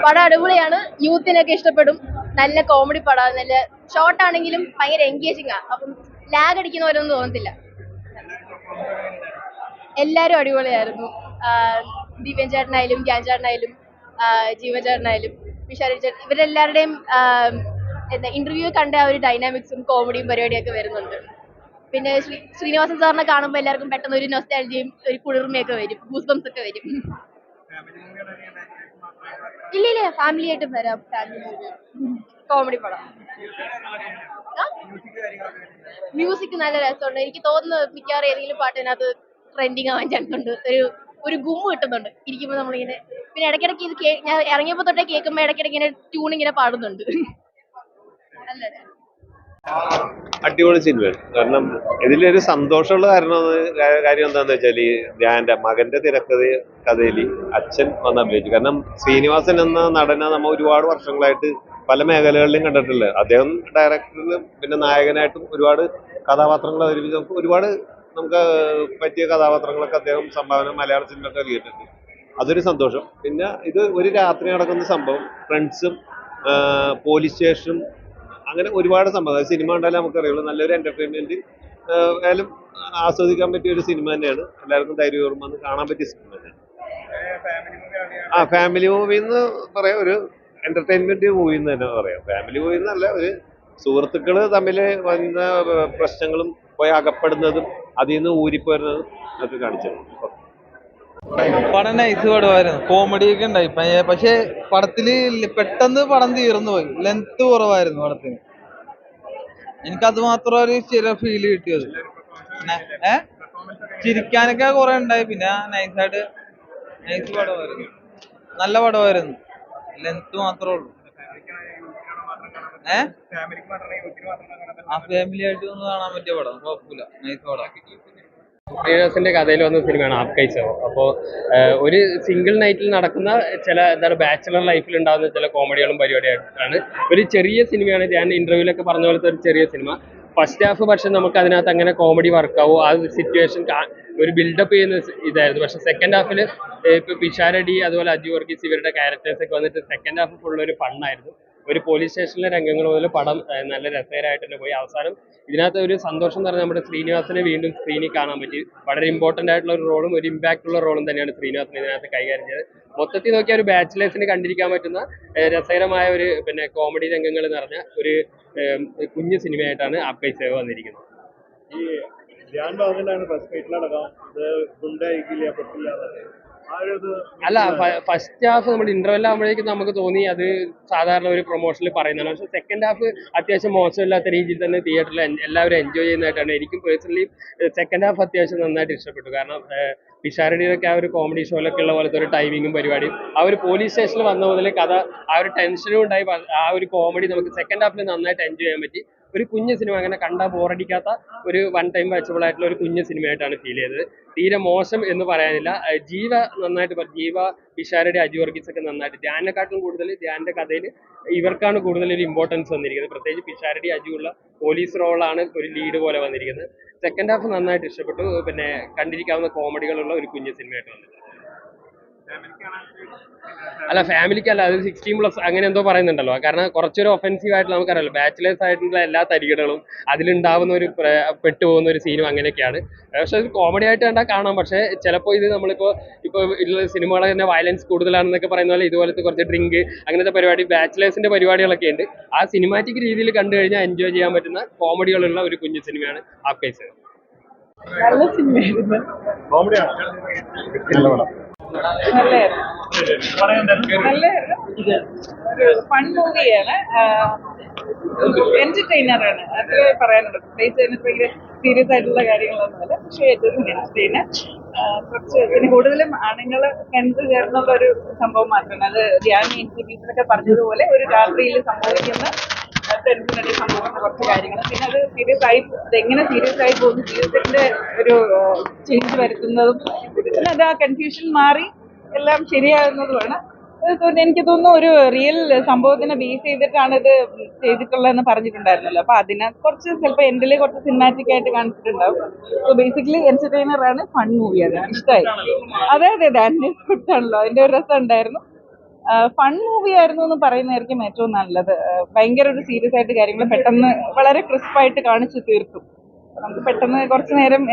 പടം അടിപൊളിയാണ്. യൂത്തിനൊക്കെ ഇഷ്ടപ്പെടും. നല്ല കോമഡി പടമാണ്. നല്ല ഷോർട്ട് ആണെങ്കിലും ഭയങ്കര എൻഗേജിങ് ആണ്. അപ്പം ലാഗ് അടിക്കുന്നവരൊന്നും തോന്നത്തില്ല. എല്ലാരും അടിപൊളിയായിരുന്നു. ദിവ്യൻ ചേട്ടനായാലും ഗ്യാൻ ചേട്ടനായാലും ജീവൻ ചേട്ടനായാലും വിശാൽ ചേട്ടൻ ഇവരെല്ലാവരുടെയും എന്താ ഇന്റർവ്യൂ കണ്ട ആ ഒരു ഡൈനാമിക്സും കോമഡിയും പരിപാടിയൊക്കെ വരുന്നുണ്ട്. പിന്നെ ശ്രീനിവാസൻ സാറിനെ കാണുമ്പോൾ എല്ലാവർക്കും പെട്ടെന്ന് ഒരു നൊസ്റ്റാൾജിയും ഒരു കുളിർമയൊക്കെ വരും, ഗൂസ് ബംസ് ഒക്കെ വരും. ഇല്ല ഫാമിലി ആയിട്ടും വരാം. ഫാമിലി കോമഡി പടം. മ്യൂസിക് നല്ല രസമുണ്ട്. എനിക്ക് തോന്നുന്നു മിക്കവാറും ഏതെങ്കിലും പാട്ടിനകത്ത് ട്രെൻഡിങ് ആവാൻ ചാൻസ് ഉണ്ട്. ഒരു ഗുമ്മ് കിട്ടുന്നുണ്ട് ഇരിക്കുമ്പോൾ നമ്മളിങ്ങനെ. പിന്നെ ഇടയ്ക്കിടയ്ക്ക് ഇത് ഞാൻ ഇറങ്ങിയപ്പോൾ തൊട്ടേ കേൾക്കുമ്പോൾ ഇടയ്ക്കിടയ്ക്ക് ഇങ്ങനെ ട്യൂൺ ഇങ്ങനെ പാടുന്നുണ്ട്. അല്ലേ? അടിപൊളി സിനിമയാണ്. കാരണം ഇതിലൊരു സന്തോഷമുള്ള കാര്യം എന്താണെന്ന് വെച്ചാൽ ധ്യാന്റെ മകന്റെ കഥയിൽ അച്ഛൻ വന്ന് അഭിനയിച്ചു. കാരണം ശ്രീനിവാസൻ എന്ന നടനെ നമ്മൾ ഒരുപാട് വർഷങ്ങളായിട്ട് പല മേഖലകളിലും കണ്ടിട്ടില്ല. അദ്ദേഹം ഡയറക്ടറിലും പിന്നെ നായകനായിട്ടും ഒരുപാട് കഥാപാത്രങ്ങൾ അവതരിപ്പിച്ചു. ഒരുപാട് നമുക്ക് പറ്റിയ കഥാപാത്രങ്ങളൊക്കെ അദ്ദേഹം സംഭാവന മലയാള സിനിമയ്ക്ക് നൽകിയിട്ടുണ്ട്. അതൊരു സന്തോഷം. പിന്നെ ഇത് ഒരു രാത്രി നടക്കുന്ന സംഭവം, ഫ്രണ്ട്സും പോലീസ് സ്റ്റേഷനും, അങ്ങനെ ഒരുപാട് സംഭവം. സിനിമ കണ്ടാലും നമുക്കറിയുള്ളൂ. നല്ലൊരു എന്റർടൈൻമെന്റ് ആയാലും ആസ്വദിക്കാൻ പറ്റിയ ഒരു സിനിമ തന്നെയാണ്. എല്ലാവർക്കും ധൈര്യപൂർവ്വം വന്ന് കാണാൻ പറ്റിയ സിനിമ തന്നെയാണ്. ഫാമിലി മൂവി എന്ന് പറയാം, ഒരു എന്റർടൈൻമെന്റ് മൂവി എന്ന് തന്നെ പറയാം. ഫാമിലി മൂവി എന്നല്ല, ഒരു സുഹൃത്തുക്കള് തമ്മിൽ വന്ന പ്രശ്നങ്ങളും പോയി അകപ്പെടുന്നതും അതിൽ നിന്ന് ഊരിപ്പോരുന്നതും ഒക്കെ കാണിച്ചത്. പടം നൈസ് പടമായിരുന്നു. കോമഡി ഒക്കെ ഉണ്ടായി. പക്ഷെ പടത്തില് പെട്ടെന്ന് പടം തീർന്നു പോയി. ലെങ്ത് കുറവായിരുന്നു പടത്തിന്. എനിക്കത് മാത്രം ഒരു ചെറിയ ഫീല് കിട്ടിയത്. ചിരിക്കാനൊക്കെ കുറെ ഉണ്ടായി. പിന്നെ നൈസ് പടമായിരുന്നു. നല്ല പടമായിരുന്നു. ലെങ്ത് മാത്രമേ ഉള്ളൂ. ഫാമിലി ആയിട്ട് ഒന്ന് കാണാൻ പറ്റിയ പടം. കുഴപ്പമില്ല, നൈസ് പടം. ശ്രീനിവാസന്റെ കഥയിൽ വന്ന സിനിമയാണ് ആപ്കൈ ചോ. അപ്പോൾ ഒരു സിംഗിൾ നൈറ്റിൽ നടക്കുന്ന ചില ബാച്ചിലർ ലൈഫിൽ ഉണ്ടാകുന്ന ചില കോമഡികളും പരിപാടിയായിട്ടാണ്. ഒരു ചെറിയ സിനിമയാണ്. ഞാൻ ഇന്റർവ്യൂലൊക്കെ പറഞ്ഞ പോലത്തെ ഒരു ചെറിയ സിനിമ. ഫസ്റ്റ് ഹാഫ് പക്ഷെ നമുക്ക് അതിനകത്ത് അങ്ങനെ കോമഡി വർക്കാവും. ആ സിറ്റുവേഷൻ ഒരു ബിൽഡപ്പ് ചെയ്യുന്ന ഇതായിരുന്നു. പക്ഷെ സെക്കൻഡ് ഹാഫിൽ ഇപ്പൊ പിഷാരടി അതുപോലെ അജു വർഗീസ് ഇവരുടെ ക്യാരക്ടേഴ്സ് ഒക്കെ വന്നിട്ട് സെക്കൻഡ് ഹാഫ് ഫുൾ ഒരു ഫണ്ണായിരുന്നു. ഒരു പോലീസ് സ്റ്റേഷനിലെ രംഗങ്ങൾ മുതൽ പടം നല്ല രസകരമായിട്ട് തന്നെ പോയി. അവസാനം ഇതിനകത്ത് ഒരു സന്തോഷം എന്ന് പറഞ്ഞാൽ നമ്മുടെ ശ്രീനിവാസനെ വീണ്ടും സ്ക്രീനിൽ കാണാൻ പറ്റി. വളരെ ഇമ്പോർട്ടൻ്റ് ആയിട്ടുള്ള ഒരു റോളും ഒരു ഇമ്പാക്റ്റ് ഉള്ള റോളും തന്നെയാണ് ശ്രീനിവാസൻ ഇതിനകത്ത് കൈകാര്യം ചെയ്തത്. മൊത്തത്തിൽ നോക്കിയാൽ ഒരു ബാച്ചിലേഴ്സിന് കണ്ടിരിക്കാൻ പറ്റുന്ന രസകരമായ ഒരു കോമഡി രംഗങ്ങൾ നിറഞ്ഞ ഒരു കുഞ്ഞു സിനിമയായിട്ടാണ് ആപ്കൈ സേവ് വന്നിരിക്കുന്നത്. ഈ ധ്യാൻ ബാബുവിനാണ് ഫസ്റ്റ് ഫൈറ്റിലടക്കം ഇത് ഗുണ്ടായിക്കില്ല പറ്റില്ല. അല്ല, ഫസ്റ്റ് ഹാഫ് നമ്മൾ ഇന്റർവെൽ ആകുമ്പോഴേക്കും നമുക്ക് തോന്നി അത് സാധാരണ ഒരു പ്രൊമോഷനിൽ പറയുന്നതാണ്. പക്ഷെ സെക്കൻഡ് ഹാഫ് അത്യാവശ്യം മോശമില്ലാത്ത രീതിയിൽ തന്നെ തിയേറ്ററിൽ എല്ലാവരും എൻജോയ് ചെയ്യുന്നതായിട്ടാണ്. എനിക്കും പേഴ്സണലി സെക്കൻഡ് ഹാഫ് അത്യാവശ്യം നന്നായിട്ട് ഇഷ്ടപ്പെട്ടു. കാരണം പിഷാരടിയൊക്കെ ആ ഒരു കോമഡി ഷോയിലൊക്കെ ഉള്ള പോലത്തെ ഒരു ടൈമിങ്ങും പരിപാടിയും ആ ഒരു പോലീസ് സ്റ്റേഷനിൽ വന്ന മുതൽ കഥ ആ ഒരു ടെൻഷനും ഉണ്ടായി. ആ ഒരു കോമഡി നമുക്ക് സെക്കൻഡ് ഹാഫിൽ നന്നായിട്ട് എൻജോയ് ചെയ്യാൻ പറ്റി. ഒരു കുഞ്ഞു സിനിമ, അങ്ങനെ കണ്ടാൽ ബോറടിക്കാത്ത ഒരു വൺ ടൈം വാച്ചബിൾ ആയിട്ടുള്ള ഒരു കുഞ്ഞു സിനിമയായിട്ടാണ് ഫീൽ ചെയ്തത്. തീരെ മോശം എന്ന് പറയാനില്ല. ജീവ നന്നായിട്ട് ജീവ, പിഷാരടി, അജു വർഗീസ് ഒക്കെ നന്നായിട്ട്, ധ്യാനെക്കാട്ടും കൂടുതൽ ധ്യാന്റെ കഥയിൽ ഇവർക്കാണ് കൂടുതൽ ഒരു ഇമ്പോർട്ടൻസ് വന്നിരിക്കുന്നത്. പ്രത്യേകിച്ച് പിഷാരടി അജു ഉള്ള പോലീസ് റോളാണ് ഒരു ലീഡ് പോലെ വന്നിരിക്കുന്നത്. സെക്കൻഡ് ഹാഫ് നന്നായിട്ട് ഇഷ്ടപ്പെട്ടു. പിന്നെ കണ്ടിരിക്കാവുന്ന കോമഡികളുള്ള ഒരു കുഞ്ഞു സിനിമയായിട്ട് വന്നിട്ടുണ്ട്. അല്ല, ഫാമിലിക്കല്ല, അത് 16+ അങ്ങനെ എന്തോ പറയുന്നുണ്ടല്ലോ. കാരണം കുറച്ചൊരു ഒഫൻസീവ് ആയിട്ട് നമുക്കറിയാലോ, ബാച്ചിലേഴ്സ് ആയിട്ടുള്ള എല്ലാ തരികിടകളും അതിലുണ്ടാവുന്ന ഒരു പെട്ടുപോകുന്ന ഒരു സീനും അങ്ങനെയൊക്കെയാണ്. പക്ഷെ അത് കോമഡി ആയിട്ട് കണ്ടാൽ കാണാം. പക്ഷെ ചിലപ്പോൾ ഇത് നമ്മളിപ്പോൾ ഉള്ള സിനിമകൾ തന്നെ വയലൻസ് കൂടുതലാണെന്നൊക്കെ പറയുന്ന പോലെ ഇതുപോലത്തെ കുറച്ച് ഡ്രിങ്ക് അങ്ങനത്തെ പരിപാടി, ബാച്ചിലേഴ്സിന്റെ പരിപാടികളൊക്കെ ഉണ്ട്. ആ സിനിമാറ്റിക് രീതിയിൽ കണ്ടു കഴിഞ്ഞാൽ എൻജോയ് ചെയ്യാൻ പറ്റുന്ന കോമഡികളുള്ള ഒരു കുഞ്ഞു സിനിമയാണ് ആപ്കൈ ചോ. നല്ല സിനിമയായിരുന്നു. ഒരു ഫൺ മൂവിയാണ്. എന്റർടൈനറാണ്, അത് പറയാനുള്ളത്. പ്രത്യേകിച്ച് അതിന് ഭയങ്കര സീരിയസ് ആയിട്ടുള്ള കാര്യങ്ങളൊന്നുമല്ല. പക്ഷേ ഏറ്റവും എന്റർടൈനർ. കുറച്ച് പിന്നെ കൂടുതലും ആണുങ്ങൾ കണ്ടു ചേർന്നുള്ള ഒരു സംഭവം മാത്രമാണ്. അത് ധ്യാൻ ഇന്റർവ്യൂസിലൊക്കെ പറഞ്ഞതുപോലെ ഒരു രാത്രിയിൽ സംഭവിക്കുന്ന ടെൻഷനടി സംഭവിക്കുന്ന കുറച്ച് കാര്യങ്ങൾ. പിന്നെ അത് സീരിയസ് ആയി, അതെങ്ങനെ സീരിയസ് ആയി പോകുന്നു, ജീവിതത്തിന്റെ ഒരു ചേഞ്ച് വരുത്തുന്നതും, പിന്നെ അത് ആ കൺഫ്യൂഷൻ മാറി എല്ലാം ശരിയാകുന്നതുമാണ്. എനിക്ക് തോന്നുന്നു ഒരു റിയൽ സംഭവത്തിനെ ബേസ് ചെയ്തിട്ടാണ് ഇത് ചെയ്തിട്ടുള്ളതെന്ന് പറഞ്ഞിട്ടുണ്ടായിരുന്നല്ലോ. അപ്പൊ അതിനെ കുറച്ച് ചിലപ്പോൾ എൻഡിൽ കുറച്ച് സിനിമാറ്റിക് ആയിട്ട് കാണിച്ചിട്ടുണ്ടാവും. സോ ബേസിക്കലി എന്റർടൈനർ ആണ്, ഫൺ മൂവിയാണ്, ഇഷ്ടമായി. അതെ, ആണല്ലോ, അതിന്റെ ഒരു രസം ഉണ്ടായിരുന്നു. ഫൺ മൂവി ആയിരുന്നു എന്ന് പറയുന്നതായിരിക്കും ഏറ്റവും നല്ലത്. ഭയങ്കര ഒരു സീരിയസ് ആയിട്ട് കാര്യങ്ങൾ പെട്ടെന്ന് വളരെ ക്രിസ്പായിട്ട് കാണിച്ചു തീർത്തു. നമുക്ക് പെട്ടെന്ന് കുറച്ചു നേരം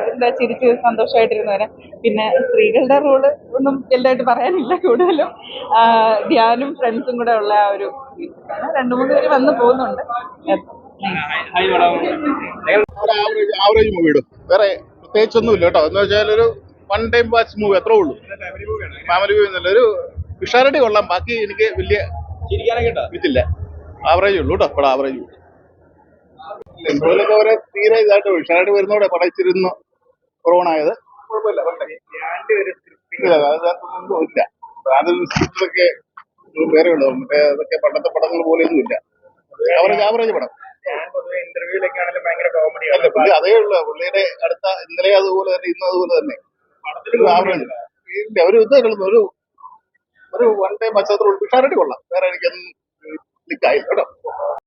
എന്താ ചിരിച്ച് സന്തോഷമായിട്ടിരുന്ന് വരാം. പിന്നെ സ്ത്രീകളുടെ റോള് ഒന്നും വലുതായിട്ട് പറയാനില്ല. കൂടുതലും ധ്യാനും ഫ്രണ്ട്സും കൂടെ ഉള്ള ആ ഒരു രണ്ടു മൂന്ന് പേര് വന്നു പോകുന്നുണ്ട്. ആവറേജ് മൂവി ഇടും, വേറെ പ്രത്യേകിച്ചൊന്നും ഇല്ല കേട്ടോ. എന്ന് വെച്ചാൽ ഒരു വൺ ടൈം വാച്ച് മൂവി അത്രേ ഉള്ളൂ. ഫാമിലി മൂവി എന്നല്ല, ഒരു വിഷാരടി കൊള്ളാം. ബാക്കി എനിക്ക് വലിയ ഇതില്ല, ആവറേജ് ഉള്ളൂ കേട്ടോ. പടം ആവറേജ് ഉള്ളൂ. എന്തോലൊക്കെ അവരെ തീരെ ഇതായിട്ട് വിഷാരടി വരുന്നതോടെ പടച്ചിരുന്നു കുറവണായത്. കുഴപ്പമില്ല, ഇല്ല അതിനകത്തൊന്നും ഇല്ല. അതൊരു സ്ക്രിപ്റ്റൊക്കെ വേറെ ഉള്ളൂ. മറ്റേ അതൊക്കെ പണ്ടത്തെ പടങ്ങൾ പോലെയൊന്നും ഇല്ല. ആവറേജ് പടം. അല്ല, പുള്ളി അതേ ഉള്ളൂ. പുള്ളിയുടെ അടുത്ത ഇന്നലെ അതുപോലെ തന്നെ ഇന്നും അതുപോലെ തന്നെ ആവറേജ് ഇല്ല. ഒരു ഇത് ഒരു വൺ ടൈം പശ്ചാത്തലം വിഷാരടി കൊള്ളാം. വേറെ എനിക്കൊന്നും ക്ലിക്കായില്ല കേട്ടോ.